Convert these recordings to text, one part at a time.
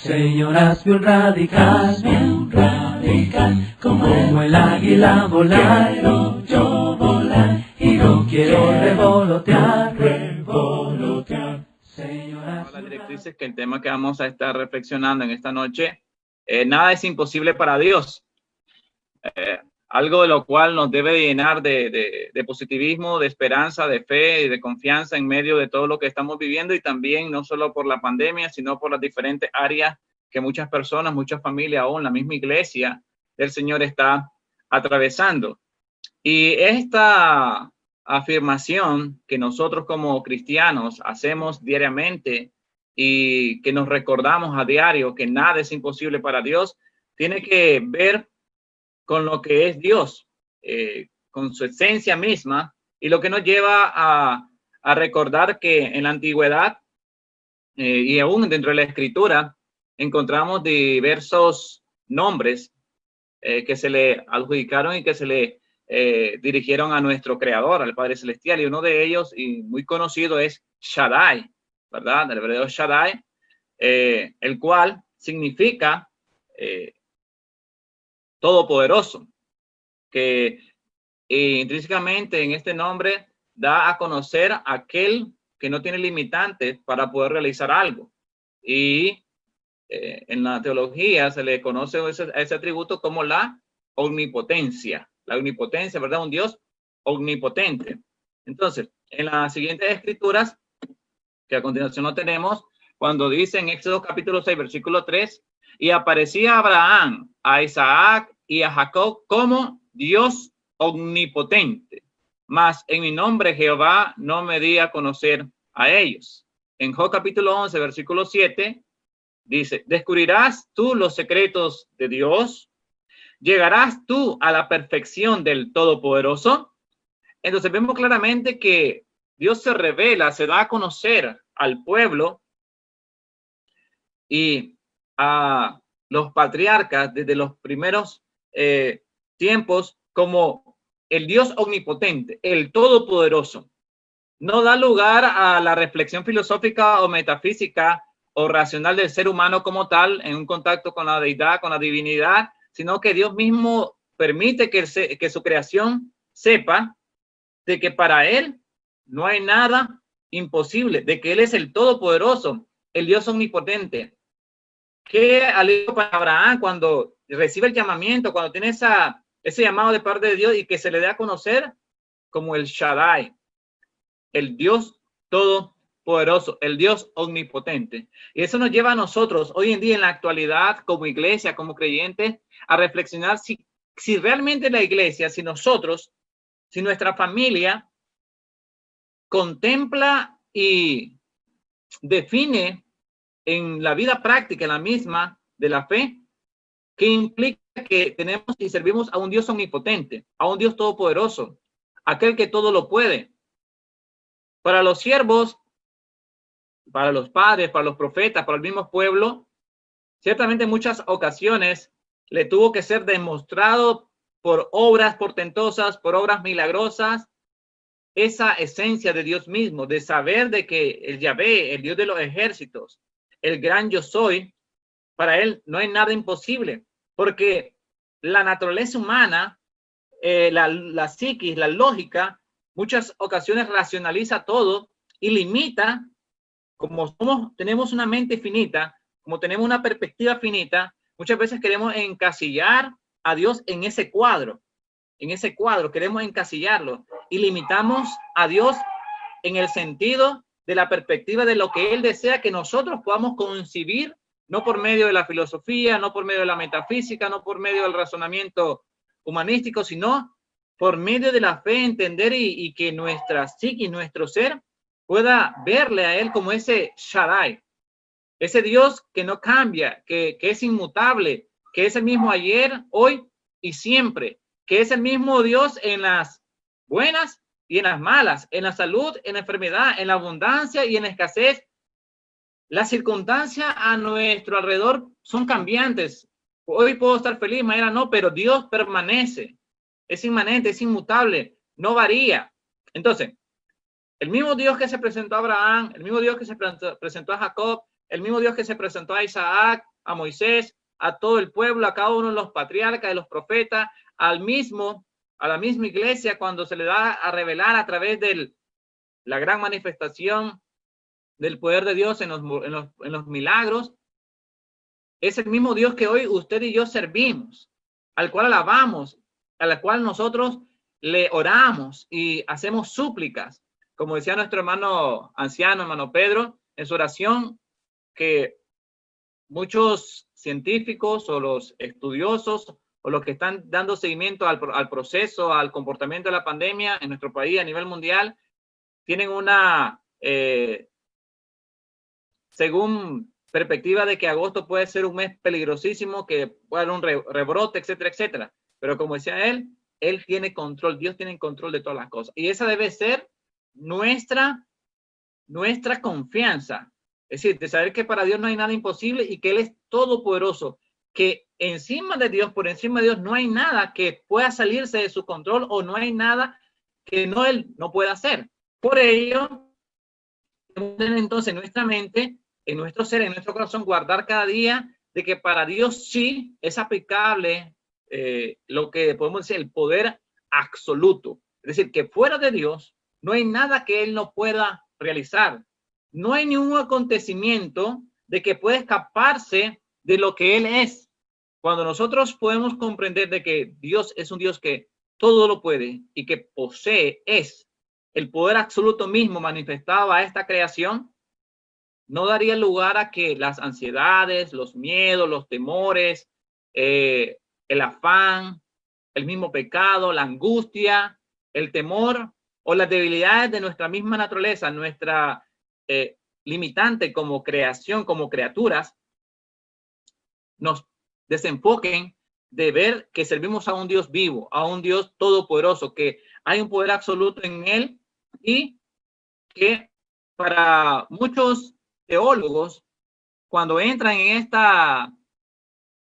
Señor, hazme un radical, como el águila volar. Quiero yo volar y no quiero revolotear. Señor, hazme Las directrices que el tema que vamos a estar reflexionando en esta noche, nada es imposible para Dios. Algo de lo cual nos debe llenar de positivismo, de esperanza, de fe y de confianza en medio de todo lo que estamos viviendo, y también no solo por la pandemia, sino por las diferentes áreas que muchas personas, muchas familias, aún la misma iglesia del Señor está atravesando. Y esta afirmación que nosotros como cristianos hacemos diariamente y que nos recordamos a diario que nada es imposible para Dios, tiene que ver con lo que es Dios, con su esencia misma, y lo que nos lleva a recordar que en la antigüedad y aún dentro de la escritura encontramos diversos nombres que se le adjudicaron y que se le dirigieron a nuestro creador, al Padre Celestial, y uno de ellos, y muy conocido, es Shaddai, ¿verdad? El hebreo Shaddai, el cual significa todopoderoso, que intrínsecamente en este nombre da a conocer a aquel que no tiene limitantes para poder realizar algo. Y en la teología se le conoce a ese atributo como la omnipotencia. La omnipotencia, ¿verdad? Un Dios omnipotente. Entonces, en las siguientes escrituras, que a continuación no tenemos, cuando dice en Éxodo capítulo 6, versículo 3, y aparecía a Abraham, a Isaac y a Jacob como Dios omnipotente, mas en mi nombre Jehová no me di a conocer a ellos. En Job capítulo 11, versículo 7, dice, ¿descubrirás tú los secretos de Dios? ¿Llegarás tú a la perfección del Todopoderoso? Entonces vemos claramente que Dios se revela, se da a conocer al pueblo y a los patriarcas desde los primeros tiempos como el Dios omnipotente, el Todopoderoso. No da lugar a la reflexión filosófica o metafísica o racional del ser humano como tal en un contacto con la deidad, con la divinidad, sino que Dios mismo permite que su creación sepa de que para él no hay nada imposible, de que él es el todopoderoso, el Dios omnipotente. Qué alivio para Abraham cuando recibe el llamamiento, cuando tiene ese llamado de parte de Dios y que se le dé a conocer como el Shaddai, el Dios todopoderoso, el Dios omnipotente. Y eso nos lleva a nosotros hoy en día en la actualidad como iglesia, como creyentes, a reflexionar si realmente la iglesia, si nosotros, si nuestra familia contempla y define en la vida práctica, en la misma de la fe, que implica que tenemos y servimos a un Dios omnipotente, a un Dios todopoderoso, aquel que todo lo puede. Para los siervos, para los padres, para los profetas, para el mismo pueblo, ciertamente en muchas ocasiones le tuvo que ser demostrado por obras portentosas, por obras milagrosas, esa esencia de Dios mismo, de saber de que el Yahvé, el Dios de los ejércitos, el gran yo soy, para él no hay nada imposible, porque la naturaleza humana, la psiquis, la lógica, muchas ocasiones racionaliza todo y limita, como tenemos una mente finita, como tenemos una perspectiva finita, muchas veces queremos encasillar a Dios en ese cuadro queremos encasillarlo y limitamos a Dios en el sentido de la perspectiva de lo que él desea que nosotros podamos concebir, no por medio de la filosofía, no por medio de la metafísica, no por medio del razonamiento humanístico, sino por medio de la fe, entender y que nuestra psique, nuestro ser, pueda verle a él como ese Shaddai, ese Dios que no cambia, que es inmutable, que es el mismo ayer, hoy y siempre, que es el mismo Dios en las buenas y en las malas, en la salud, en la enfermedad, en la abundancia y en la escasez. Las circunstancias a nuestro alrededor son cambiantes. Hoy puedo estar feliz, mañana no, pero Dios permanece. Es inmanente, es inmutable, no varía. Entonces, el mismo Dios que se presentó a Abraham, el mismo Dios que se presentó a Jacob, el mismo Dios que se presentó a Isaac, a Moisés, a todo el pueblo, a cada uno de los patriarcas, de los profetas, a la misma iglesia, cuando se le da a revelar a través de la gran manifestación del poder de Dios en los milagros. Es el mismo Dios que hoy usted y yo servimos, al cual alabamos, al cual nosotros le oramos y hacemos súplicas. Como decía nuestro hermano anciano, hermano Pedro, en su oración, que muchos científicos o los estudiosos o los que están dando seguimiento al proceso, al comportamiento de la pandemia en nuestro país a nivel mundial, tienen una, según perspectiva de que agosto puede ser un mes peligrosísimo, que puede haber un rebrote, etcétera, etcétera. Pero como decía él tiene control, Dios tiene control de todas las cosas. Y esa debe ser nuestra confianza. Es decir, de saber que para Dios no hay nada imposible y que Él es todopoderoso, que encima de Dios, por encima de Dios, no hay nada que pueda salirse de su control o no hay nada que Él no pueda hacer. Por ello, entonces en nuestra mente, en nuestro ser, en nuestro corazón, guardar cada día de que para Dios sí es aplicable lo que podemos decir el poder absoluto. Es decir, que fuera de Dios no hay nada que Él no pueda realizar. No hay ningún acontecimiento de que pueda escaparse de lo que Él es. Cuando nosotros podemos comprender de que Dios es un Dios que todo lo puede y que posee, es el poder absoluto mismo manifestado a esta creación, no daría lugar a que las ansiedades, los miedos, los temores, el afán, el mismo pecado, la angustia, el temor o las debilidades de nuestra misma naturaleza, nuestra limitante como creación, como criaturas, nos desenfoquen de ver que servimos a un Dios vivo, a un Dios todopoderoso, que hay un poder absoluto en Él y que para muchos teólogos, cuando entran en esta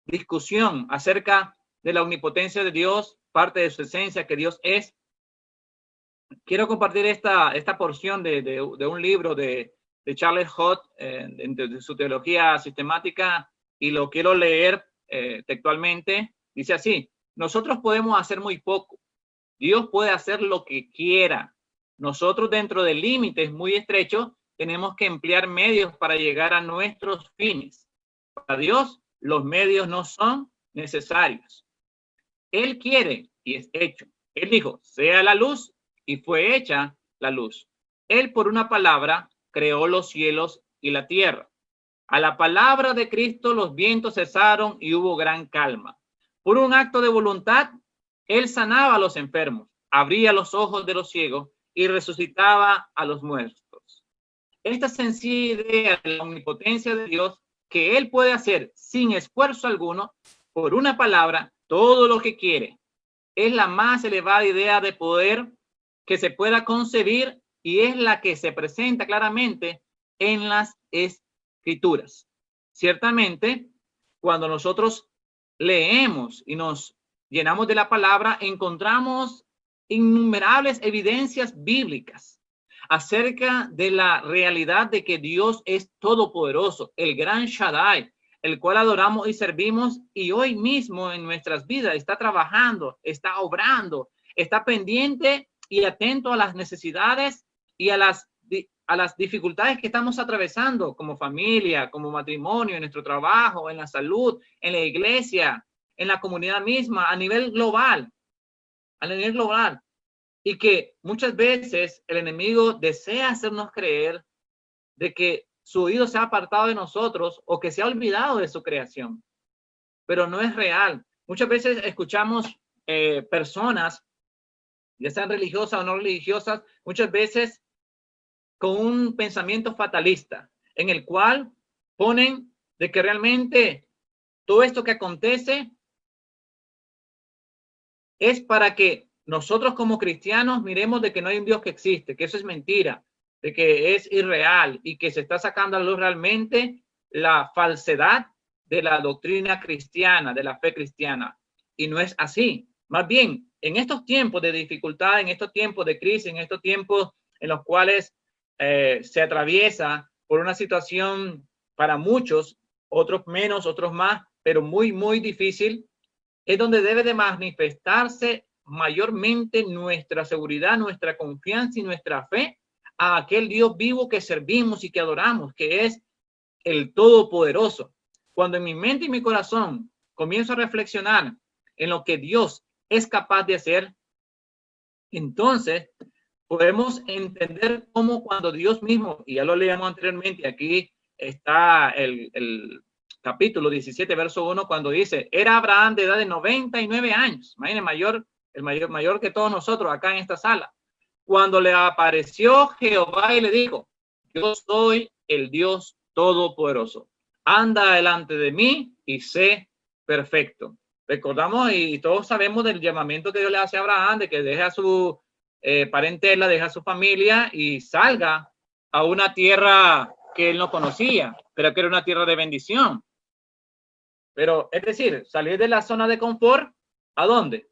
discusión acerca de la omnipotencia de Dios, parte de su esencia, que Dios es, quiero compartir esta porción de un libro de Charles Hott, de su teología sistemática, y lo quiero leer textualmente. Dice así: nosotros podemos hacer muy poco. Dios puede hacer lo que quiera. Nosotros, dentro de límites muy estrechos, tenemos que emplear medios para llegar a nuestros fines. Para Dios, los medios no son necesarios. Él quiere y es hecho. Él dijo, sea la luz, y fue hecha la luz. Él, por una palabra, creó los cielos y la tierra. A la palabra de Cristo los vientos cesaron y hubo gran calma. Por un acto de voluntad, Él sanaba a los enfermos, abría los ojos de los ciegos y resucitaba a los muertos. Esta sencilla idea de la omnipotencia de Dios, que Él puede hacer sin esfuerzo alguno, por una palabra, todo lo que quiere, es la más elevada idea de poder que se pueda concebir y es la que se presenta claramente en las Escrituras. Ciertamente, cuando nosotros leemos y nos llenamos de la palabra, encontramos innumerables evidencias bíblicas acerca de la realidad de que Dios es todopoderoso, el gran Shaddai, el cual adoramos y servimos, y hoy mismo en nuestras vidas está trabajando, está obrando, está pendiente y atento a las necesidades y a las dificultades que estamos atravesando como familia, como matrimonio, en nuestro trabajo, en la salud, en la iglesia, en la comunidad misma, a nivel global, y que muchas veces el enemigo desea hacernos creer de que su oído se ha apartado de nosotros o que se ha olvidado de su creación, pero no es real. Muchas veces escuchamos personas, ya sean religiosas o no religiosas, muchas veces con un pensamiento fatalista, en el cual ponen de que realmente todo esto que acontece es para que nosotros como cristianos miremos de que no hay un Dios que existe, que eso es mentira, de que es irreal y que se está sacando a luz realmente la falsedad de la doctrina cristiana, de la fe cristiana. Y no es así. Más bien, en estos tiempos de dificultad, en estos tiempos de crisis, en estos tiempos en los cuales se atraviesa por una situación para muchos otros menos, otros más, pero muy, muy difícil, es donde debe de manifestarse mayormente nuestra seguridad, nuestra confianza y nuestra fe a aquel Dios vivo que servimos y que adoramos, que es el Todopoderoso. Cuando en mi mente y mi corazón comienzo a reflexionar en lo que Dios es capaz de hacer, entonces podemos entender cómo cuando Dios mismo, y ya lo leíamos anteriormente, aquí está el capítulo 17, verso 1, cuando dice, era Abraham de edad de 99 años, imagínense, mayor que todos nosotros acá en esta sala, cuando le apareció Jehová y le dijo, yo soy el Dios Todopoderoso, anda delante de mí y sé perfecto. Recordamos y todos sabemos del llamamiento que Dios le hace a Abraham, de que deje a su parentela, deja a su familia y salga a una tierra que él no conocía, pero que era una tierra de bendición. Pero es decir, salir de la zona de confort, ¿a dónde?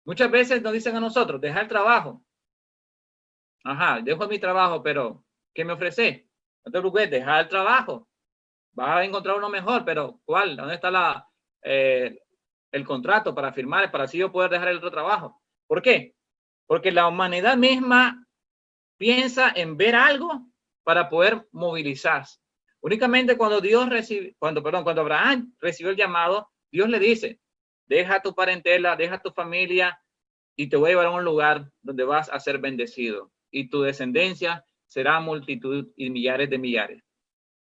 Muchas veces nos dicen a nosotros, dejar el trabajo. Ajá, dejo mi trabajo, pero ¿qué me ofrece? No te preocupes, dejar el trabajo. Vas a encontrar uno mejor, pero ¿cuál? ¿Dónde está el contrato para firmar, para así yo poder dejar el otro trabajo? ¿Por qué? Porque la humanidad misma piensa en ver algo para poder movilizarse. Únicamente cuando cuando Abraham recibió el llamado, Dios le dice, deja tu parentela, deja tu familia y te voy a llevar a un lugar donde vas a ser bendecido y tu descendencia será multitud y millares de millares.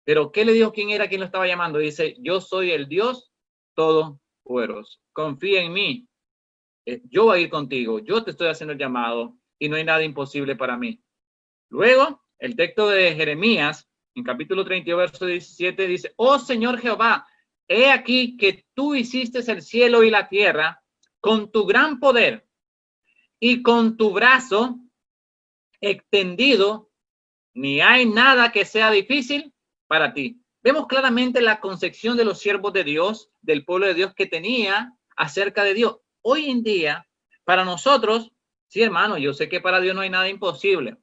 Pero ¿qué le dijo quién era quien lo estaba llamando? Dice, yo soy el Dios Todopoderoso. Confía en mí. Yo voy a ir contigo. Yo te estoy haciendo el llamado y no hay nada imposible para mí. Luego, el texto de Jeremías, en capítulo 32, verso 17, dice, oh Señor Jehová, he aquí que tú hiciste el cielo y la tierra con tu gran poder y con tu brazo extendido, ni hay nada que sea difícil para ti. Vemos claramente la concepción de los siervos de Dios, del pueblo de Dios que tenía acerca de Dios. Hoy en día, para nosotros, sí, hermano, yo sé que para Dios no hay nada imposible,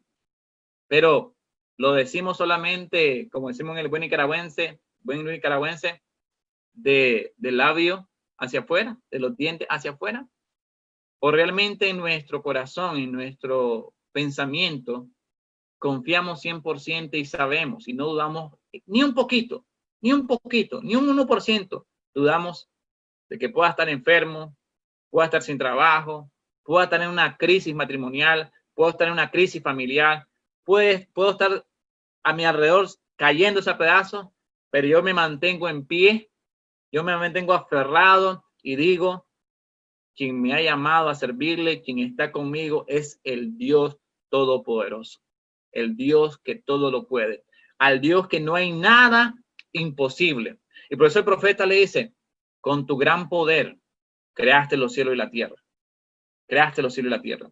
pero lo decimos solamente, como decimos en el buen nicaragüense, de labio hacia afuera, de los dientes hacia afuera, o realmente en nuestro corazón, en nuestro pensamiento, confiamos 100% y sabemos y no dudamos ni un poquito, ni un 1%, dudamos de que pueda estar enfermo, pueda estar sin trabajo, pueda estar en una crisis matrimonial, puedo estar en una crisis familiar, puedo estar a mi alrededor cayéndose a pedazos, pero yo me mantengo en pie, yo me mantengo aferrado y digo, quien me ha llamado a servirle, quien está conmigo es el Dios Todopoderoso, el Dios que todo lo puede, al Dios que no hay nada imposible. Y por eso el profeta le dice, con tu gran poder creaste los cielos y la tierra, creaste los cielos y la tierra.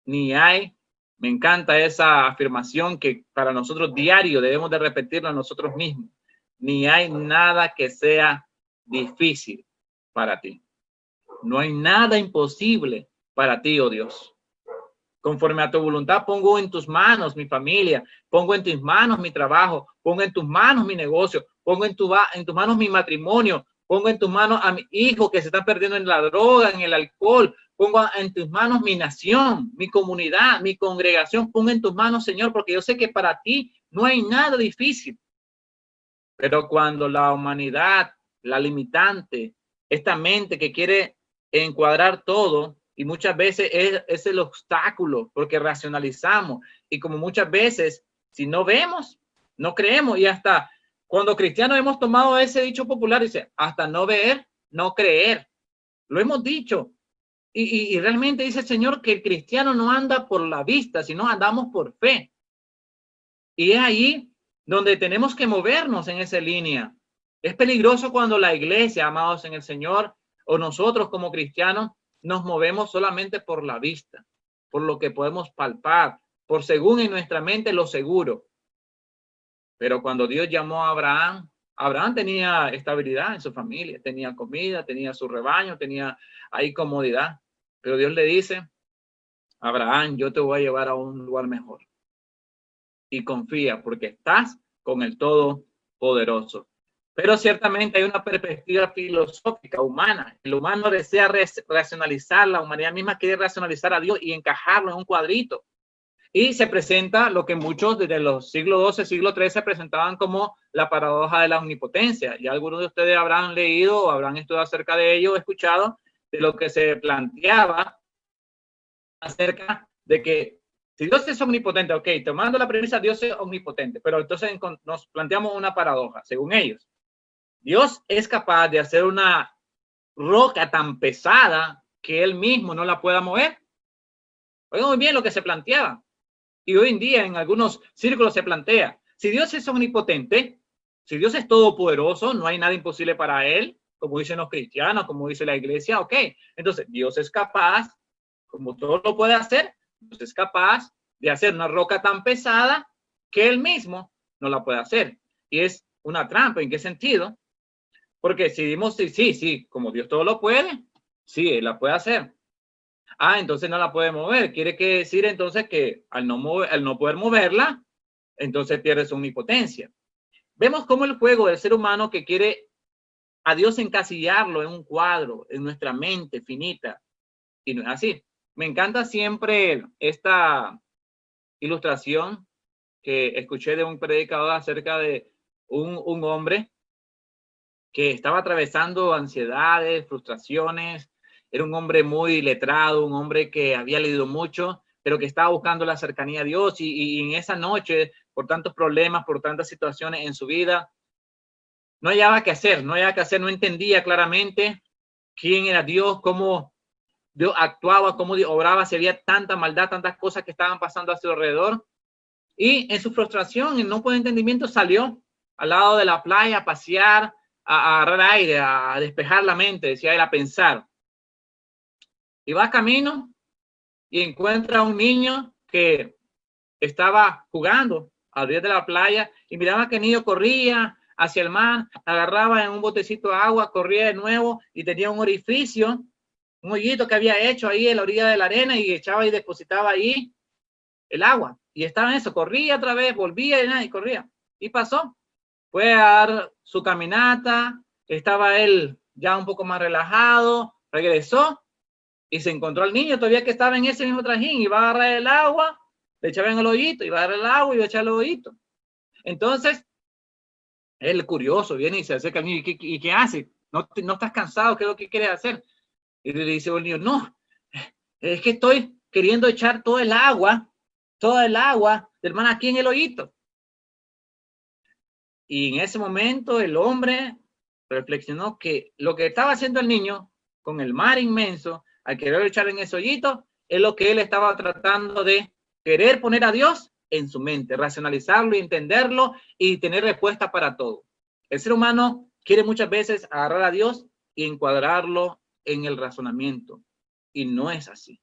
Ni hay, me encanta esa afirmación que para nosotros diario debemos de repetirlo a nosotros mismos, ni hay nada que sea difícil para ti. No hay nada imposible para ti, oh Dios. Conforme a tu voluntad, pongo en tus manos mi familia, pongo en tus manos mi trabajo, pongo en tus manos mi negocio, pongo en tus manos mi matrimonio, pongo en tus manos a mi hijo que se está perdiendo en la droga, en el alcohol, pongo en tus manos mi nación, mi comunidad, mi congregación, pongo en tus manos, Señor, porque yo sé que para ti no hay nada difícil. Pero cuando la humanidad, la limitante, esta mente que quiere encuadrar todo, y muchas veces es el obstáculo porque racionalizamos y como muchas veces si no vemos, no creemos, y hasta cuando cristianos hemos tomado ese dicho popular, dice, hasta no ver, no creer. Lo hemos dicho. Y realmente dice el Señor que el cristiano no anda por la vista, sino andamos por fe. Y es ahí donde tenemos que movernos en esa línea. Es peligroso cuando la iglesia, amados en el Señor, o nosotros como cristianos, nos movemos solamente por la vista, por lo que podemos palpar, por según en nuestra mente lo seguro. Pero cuando Dios llamó a Abraham, Abraham tenía estabilidad en su familia, tenía comida, tenía su rebaño, tenía ahí comodidad. Pero Dios le dice, Abraham, yo te voy a llevar a un lugar mejor. Y confía porque estás con el Todopoderoso. Pero ciertamente hay una perspectiva filosófica humana. El humano desea racionalizar, la humanidad misma quiere racionalizar a Dios y encajarlo en un cuadrito. Y se presenta lo que muchos desde los siglos XII, siglo XIII presentaban como la paradoja de la omnipotencia. Y algunos de ustedes habrán leído o habrán estudiado acerca de ello o escuchado de lo que se planteaba acerca de que si Dios es omnipotente, ok, tomando la premisa, Dios es omnipotente, pero entonces nos planteamos una paradoja, según ellos. Dios es capaz de hacer una roca tan pesada que él mismo no la pueda mover. Oigan muy bien lo que se planteaba. Y hoy en día en algunos círculos se plantea, si Dios es omnipotente, si Dios es todopoderoso, no hay nada imposible para él, como dicen los cristianos, como dice la iglesia, ok. Entonces, Dios es capaz, como todo lo puede hacer, Dios es capaz de hacer una roca tan pesada que él mismo no la puede hacer. Y es una trampa. ¿En qué sentido? Porque si dimos sí, como Dios todo lo puede, sí, él la puede hacer. Ah, entonces no la puede mover. Quiere decir entonces que al no poder moverla, entonces pierde su omnipotencia. Vemos cómo el juego del ser humano que quiere a Dios encasillarlo en un cuadro, en nuestra mente finita, y no es así. Me encanta siempre esta ilustración que escuché de un predicador acerca de un hombre que estaba atravesando ansiedades, frustraciones. Era un hombre muy letrado, un hombre que había leído mucho, pero que estaba buscando la cercanía a Dios y en esa noche, por tantos problemas, por tantas situaciones en su vida, no hallaba qué hacer, no entendía claramente quién era Dios, cómo Dios actuaba, cómo Dios obraba, si había tanta maldad, tantas cosas que estaban pasando a su alrededor. Y en su frustración, en no poder entendimiento, salió al lado de la playa a pasear, a agarrar aire, a despejar la mente, decía él, a pensar. Y va camino y encuentra a un niño que estaba jugando a la orilla de la playa y miraba que el niño corría hacia el mar, agarraba en un botecito de agua, corría de nuevo y tenía un orificio, un hoyito que había hecho ahí en la orilla de la arena y echaba y depositaba ahí el agua. Y estaba en eso, corría otra vez, volvía y corría. Y pasó. Fue a dar su caminata, estaba él ya un poco más relajado, regresó y se encontró al niño todavía que estaba en ese mismo trajín, iba a agarrar el agua, le echaba en el hoyito, iba a agarrar el agua y iba a echar el hoyito. Entonces, él curioso viene y se acerca al niño, ¿y qué hace? ¿No estás cansado? ¿Qué es lo que quieres hacer? Y le dice el niño, no, es que estoy queriendo echar todo el agua del man aquí en el hoyito. Y en ese momento el hombre reflexionó que lo que estaba haciendo el niño con el mar inmenso, al querer echar en ese hoyito, es lo que él estaba tratando de querer poner a Dios en su mente, racionalizarlo y entenderlo y tener respuesta para todo. El ser humano quiere muchas veces agarrar a Dios y encuadrarlo en el razonamiento. Y no es así.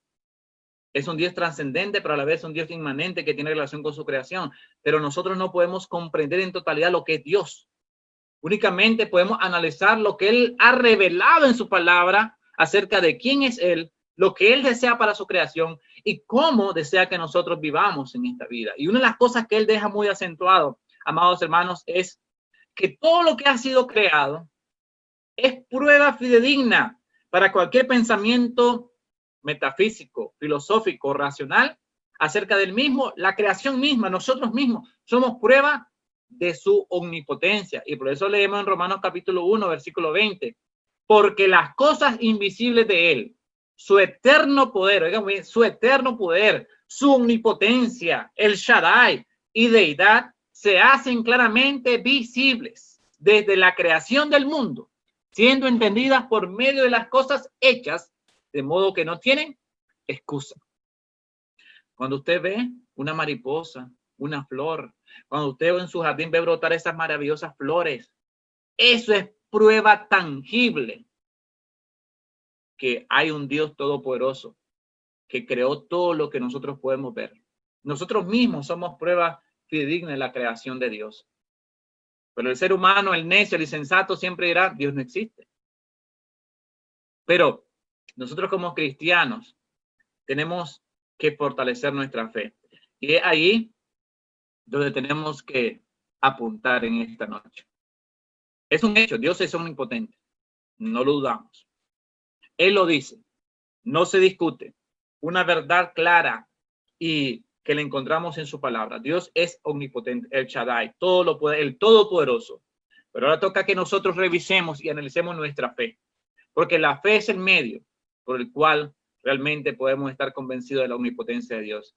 Es un Dios trascendente, pero a la vez un Dios inmanente que tiene relación con su creación. Pero nosotros no podemos comprender en totalidad lo que es Dios. Únicamente podemos analizar lo que Él ha revelado en su palabra acerca de quién es Él, lo que Él desea para su creación y cómo desea que nosotros vivamos en esta vida. Y una de las cosas que Él deja muy acentuado, amados hermanos, es que todo lo que ha sido creado es prueba fidedigna para cualquier pensamiento metafísico, filosófico, racional acerca del mismo. La creación misma, nosotros mismos, somos prueba de su omnipotencia. Y por eso leemos en Romanos capítulo 1, versículo 20. Porque las cosas invisibles de él, su eterno poder, oigan bien, su eterno poder, su omnipotencia, el Shaddai y deidad, se hacen claramente visibles desde la creación del mundo, siendo entendidas por medio de las cosas hechas, de modo que no tienen excusa. Cuando usted ve una mariposa, una flor, cuando usted en su jardín ve brotar esas maravillosas flores, eso es prueba tangible que hay un Dios todopoderoso que creó todo lo que nosotros podemos ver. Nosotros mismos somos prueba fidedigna de la creación de Dios. Pero el ser humano, el necio, el insensato, siempre dirá, Dios no existe. Pero nosotros como cristianos tenemos que fortalecer nuestra fe. Y es ahí donde tenemos que apuntar en esta noche. Es un hecho, Dios es omnipotente. No lo dudamos. Él lo dice, no se discute. Una verdad clara y que le encontramos en su palabra. Dios es omnipotente, el Shaddai, todo lo puede, el todopoderoso. Pero ahora toca que nosotros revisemos y analicemos nuestra fe, porque la fe es el medio por el cual realmente podemos estar convencidos de la omnipotencia de Dios.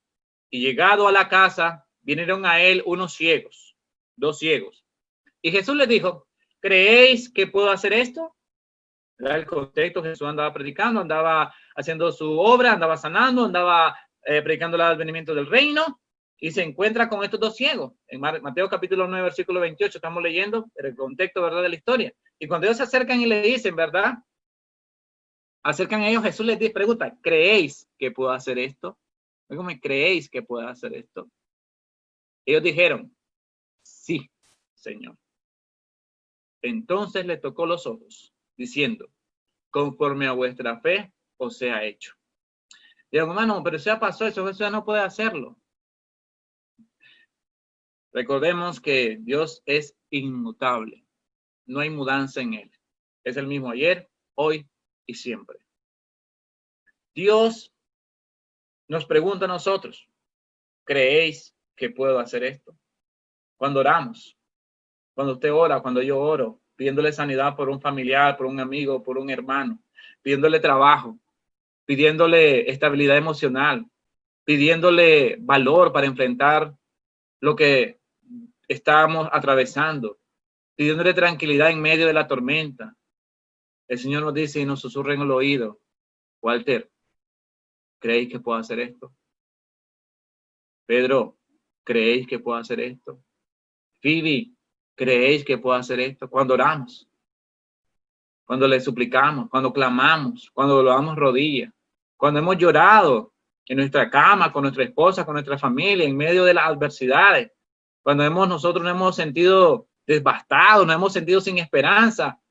Y llegado a la casa, vinieron a él unos ciegos, dos ciegos. Y Jesús les dijo, ¿creéis que puedo hacer esto? Era el contexto. Jesús andaba predicando, andaba haciendo su obra, andaba sanando, andaba predicando el advenimiento del reino, y se encuentra con estos dos ciegos. En Mateo capítulo 9, versículo 28, estamos leyendo el contexto, ¿verdad?, de la historia. Y cuando ellos se acercan y le dicen, ¿verdad?, acercan a ellos, Jesús les dice, pregunta, ¿creéis que puedo hacer esto? ¿Cómo creéis que puedo hacer esto? Ellos dijeron, sí, Señor. Entonces le tocó los ojos, diciendo, conforme a vuestra fe os sea hecho. Digo, hermano, pero ya pasó eso, Jesús ya no puede hacerlo. Recordemos que Dios es inmutable. No hay mudanza en él. Es el mismo ayer, hoy y siempre. Dios nos pregunta a nosotros, ¿creéis que puedo hacer esto? Cuando oramos, cuando usted ora, cuando yo oro, pidiéndole sanidad por un familiar, por un amigo, por un hermano, pidiéndole trabajo, pidiéndole estabilidad emocional, pidiéndole valor para enfrentar lo que estamos atravesando, pidiéndole tranquilidad en medio de la tormenta. El Señor nos dice y nos susurra en el oído, Walter, ¿creéis que puedo hacer esto? Pedro, ¿creéis que puedo hacer esto? Phoebe, ¿creéis que puedo hacer esto? Cuando oramos, cuando le suplicamos, cuando clamamos, cuando doblamos rodillas, cuando hemos llorado en nuestra cama, con nuestra esposa, con nuestra familia, en medio de las adversidades, cuando nosotros nos hemos sentido devastados, nos hemos sentido sin esperanza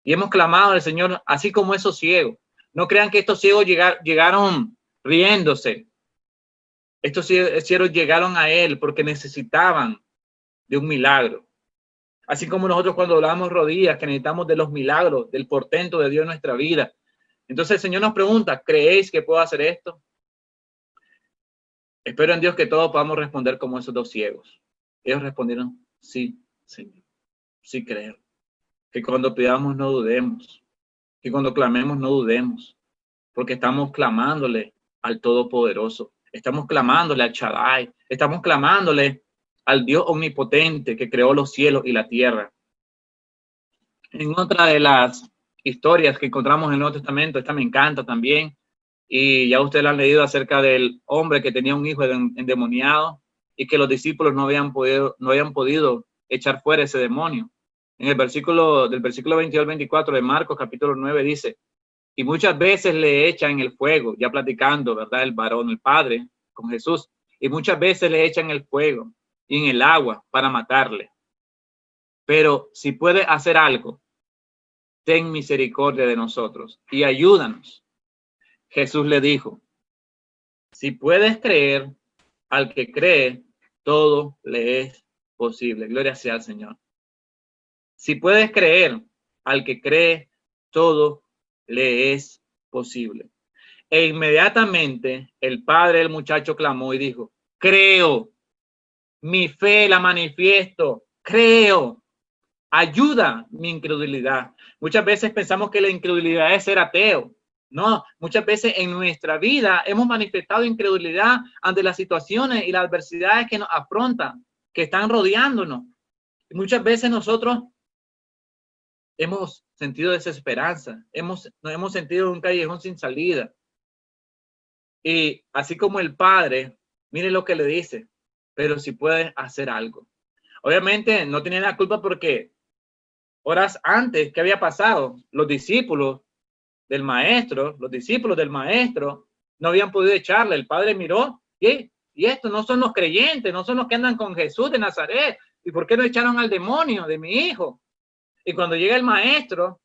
y hemos clamado al Señor, así como esos ciegos. No crean que estos ciegos llegaron riéndose. Estos ciegos llegaron a Él porque necesitaban de un milagro. Así como nosotros cuando doblamos rodillas, que necesitamos de los milagros, del portento de Dios en nuestra vida. Entonces el Señor nos pregunta, ¿creéis que puedo hacer esto? Espero en Dios que todos podamos responder como esos dos ciegos. Ellos respondieron, sí, Señor, sí creo. Que cuando pidamos no dudemos, que cuando clamemos no dudemos, porque estamos clamándole al Todopoderoso, estamos clamándole al Shaddai, estamos clamándole al Dios omnipotente que creó los cielos y la tierra. En otra de las historias que encontramos en el Nuevo Testamento, esta me encanta también, y ya ustedes la han leído acerca del hombre que tenía un hijo endemoniado y que los discípulos no habían podido echar fuera ese demonio. En el versículo 22 al 24 de Marcos capítulo 9 dice, y muchas veces le echan en el fuego, ya platicando, ¿verdad? El varón, el padre con Jesús, y muchas veces le echan en el fuego y en el agua para matarle. Pero si puede hacer algo, ten misericordia de nosotros y ayúdanos. Jesús le dijo, si puedes creer, al que cree, todo le es posible. Gloria sea al Señor. Si puedes creer, al que cree, todo le es posible. E inmediatamente el padre del muchacho clamó y dijo, creo, mi fe la manifiesto, creo, ayuda mi incredulidad. Muchas veces pensamos que la incredulidad es ser ateo. No, muchas veces en nuestra vida hemos manifestado incredulidad ante las situaciones y las adversidades que nos afrontan, que están rodeándonos. Y muchas veces nosotros hemos sentido desesperanza, nos hemos sentido un callejón sin salida. Y así como el padre, mire lo que le dice, pero si puedes hacer algo. Obviamente no tiene la culpa porque horas antes, ¿qué había pasado? Los discípulos del maestro no habían podido echarle. El padre miró, y estos no son los creyentes, no son los que andan con Jesús de Nazaret. ¿Y por qué no echaron al demonio de mi hijo? Y cuando llega el maestro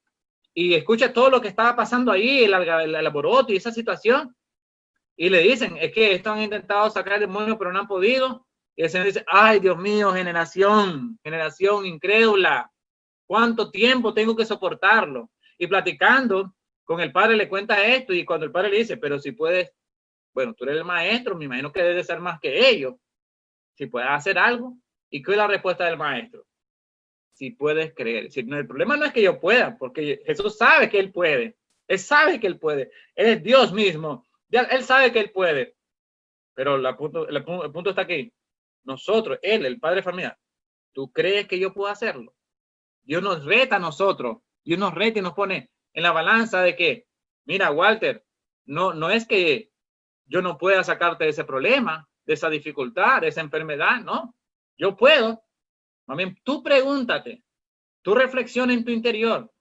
y escucha todo lo que estaba pasando ahí, el alboroto y esa situación, y le dicen, es que estos han intentado sacar el demonio, pero no han podido. Y el Señor dice, ay, Dios mío, generación incrédula, ¿Cuánto tiempo tengo que soportarlo? Y platicando con el padre le cuenta esto y cuando el padre le dice, pero si puedes, bueno, tú eres el maestro, me imagino que debes de ser más que ellos. Si puedes hacer algo. ¿Y qué es la respuesta del maestro? Si puedes creer. Si no, el problema no es que yo pueda, porque Jesús sabe que él puede. Él sabe que él puede. Él es Dios mismo. Él sabe que él puede. Pero el punto está aquí. Nosotros, él, el padre de familia, ¿tú crees que yo puedo hacerlo? Dios nos reta a nosotros. Dios nos reta y nos pone en la balanza de que, mira, Walter, no es que yo no pueda sacarte de ese problema, de esa dificultad, de esa enfermedad, no. Yo puedo. Mami, tú pregúntate, tú reflexiona en tu interior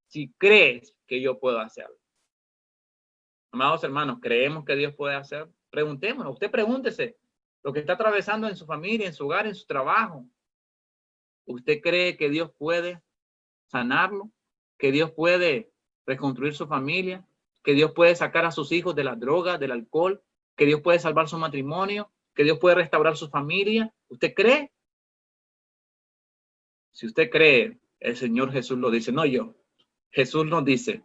si crees que yo puedo hacerlo. Amados hermanos, ¿creemos que Dios puede hacer? Preguntémonos, usted pregúntese lo que está atravesando en su familia, en su hogar, en su trabajo. ¿Usted cree que Dios puede sanarlo? ¿Que Dios puede reconstruir su familia? ¿Que Dios puede sacar a sus hijos de la droga, del alcohol? ¿Que Dios puede salvar su matrimonio? ¿Que Dios puede restaurar su familia? ¿Usted cree? Si usted cree, el Señor Jesús lo dice, no yo. Jesús nos dice,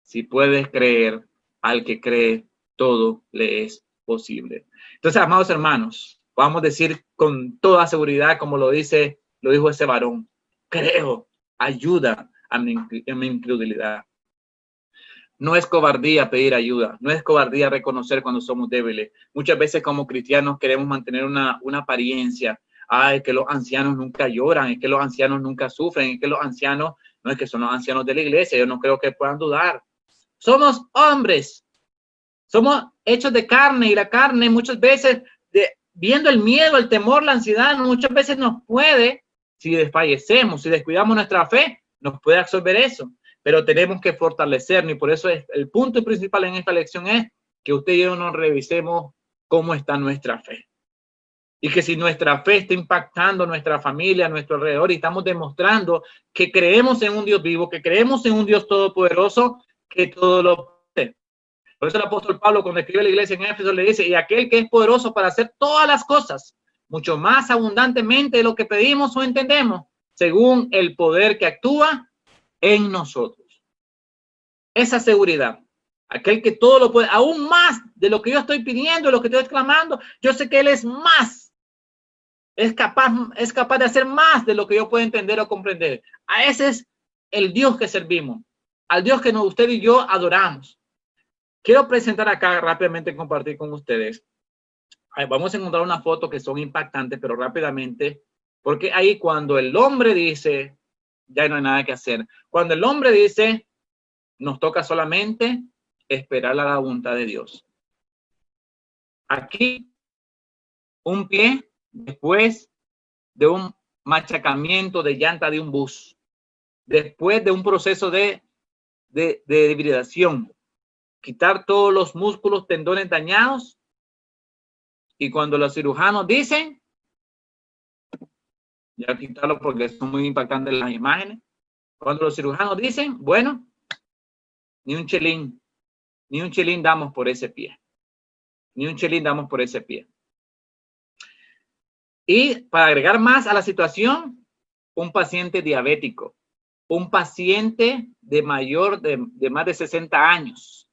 si puedes creer, al que cree, todo le es posible. Entonces, amados hermanos, vamos a decir con toda seguridad, como lo dijo ese varón, creo, ayuda a mi incredulidad. No es cobardía pedir ayuda, no es cobardía reconocer cuando somos débiles. Muchas veces como cristianos queremos mantener una apariencia. Es que los ancianos nunca lloran, es que los ancianos nunca sufren, es que los ancianos, no es que son los ancianos de la iglesia, yo no creo que puedan dudar. Somos hombres, somos hechos de carne y la carne muchas veces, viendo el miedo, el temor, la ansiedad, muchas veces nos puede, si desfallecemos, si descuidamos nuestra fe, nos puede absorber eso. Pero tenemos que fortalecernos y por eso es el punto principal en esta lección es que usted y yo nos revisemos cómo está nuestra fe. Y que si nuestra fe está impactando nuestra familia, a nuestro alrededor y estamos demostrando que creemos en un Dios vivo, que creemos en un Dios todopoderoso, que todo lo puede. Por eso el apóstol Pablo cuando escribe a la iglesia en Éfeso le dice, y aquel que es poderoso para hacer todas las cosas, mucho más abundantemente de lo que pedimos o entendemos, según el poder que actúa en nosotros. Esa seguridad, aquel que todo lo puede, aún más de lo que yo estoy pidiendo, de lo que estoy exclamando, yo sé que Él es más, es capaz de hacer más de lo que yo puedo entender o comprender. A ese es el Dios que servimos, al Dios que usted y yo adoramos. Quiero presentar acá rápidamente, compartir con ustedes. Vamos a encontrar una foto que son impactantes, pero rápidamente, porque ahí cuando el hombre dice, ya no hay nada que hacer. Cuando el hombre dice, nos toca solamente esperar a la voluntad de Dios. Aquí, un pie después de un machacamiento de llanta de un bus, después de un proceso de debilidación, quitar todos los músculos, tendones dañados, y cuando los cirujanos dicen, ya quitarlo porque son muy impactantes las imágenes, cuando los cirujanos dicen, bueno, ni un chelín damos por ese pie. Ni un chelín damos por ese pie. Y para agregar más a la situación, un paciente diabético, un paciente de más de 60 años.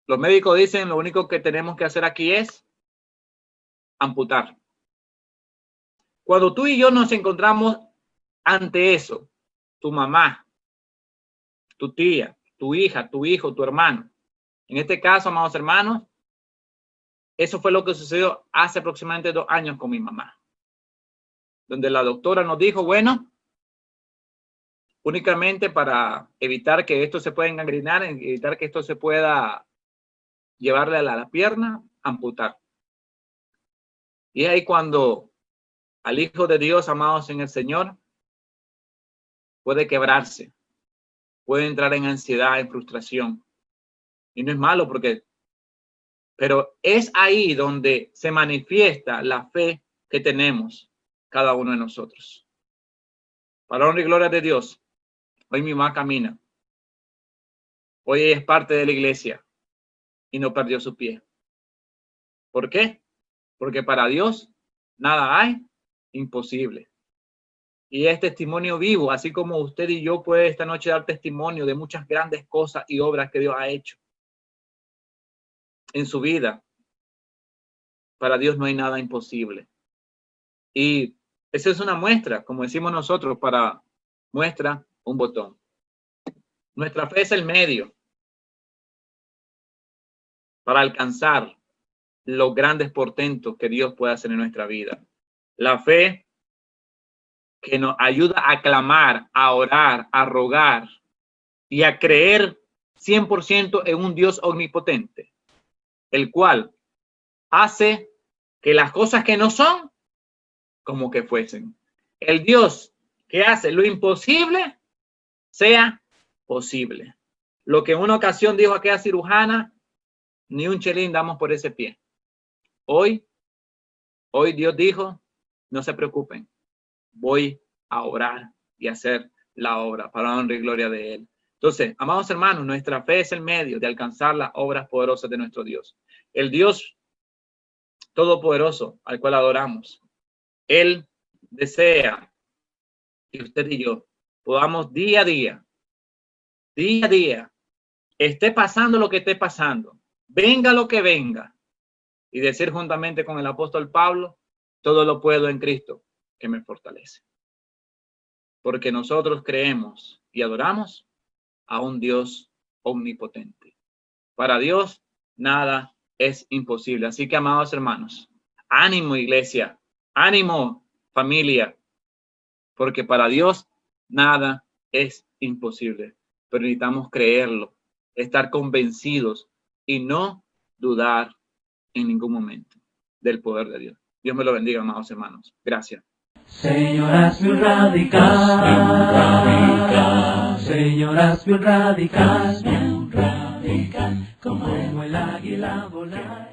Los médicos dicen, lo único que tenemos que hacer aquí es amputar. Cuando tú y yo nos encontramos ante eso, tu mamá, tu tía, tu hija, tu hijo, tu hermano. En este caso, amados hermanos, eso fue lo que sucedió hace aproximadamente 2 años con mi mamá. Donde la doctora nos dijo, bueno, únicamente para evitar que esto se pueda engangrenar, evitar que esto se pueda llevarle a la pierna, amputar. Y ahí cuando al Hijo de Dios, amados en el Señor, puede quebrarse, puede entrar en ansiedad, en frustración. Y no es malo pero es ahí donde se manifiesta la fe que tenemos cada uno de nosotros. Para honra y gloria de Dios, hoy mi mamá camina. Hoy ella es parte de la iglesia y no perdió su pie. ¿Por qué? Porque para Dios nada hay imposible. Y es testimonio vivo, así como usted y yo puede esta noche dar testimonio de muchas grandes cosas y obras que Dios ha hecho en su vida. Para Dios no hay nada imposible. Y esa es una muestra, como decimos nosotros, para muestra un botón. Nuestra fe es el medio para alcanzar los grandes portentos que Dios puede hacer en nuestra vida. La fe que nos ayuda a clamar, a orar, a rogar y a creer 100% en un Dios omnipotente, el cual hace que las cosas que no son como que fuesen. El Dios que hace lo imposible sea posible. Lo que en una ocasión dijo aquella cirujana, ni un chelín damos por ese pie. Hoy Dios dijo, no se preocupen, voy a orar y hacer la obra para honra y gloria de Él. Entonces, amados hermanos, nuestra fe es el medio de alcanzar las obras poderosas de nuestro Dios. El Dios todopoderoso al cual adoramos. Él desea que usted y yo podamos día a día, esté pasando lo que esté pasando, venga lo que venga, y decir juntamente con el apóstol Pablo, todo lo puedo en Cristo que me fortalece. Porque nosotros creemos y adoramos a un Dios omnipotente. Para Dios nada es imposible. Así que, amados hermanos, ánimo iglesia, ánimo familia, porque para Dios nada es imposible. Pero necesitamos creerlo, estar convencidos y no dudar en ningún momento del poder de Dios. Dios me lo bendiga, amados hermanos. Gracias. Señor, hazme un radical. Señor, hazme un radical. Como el águila volar.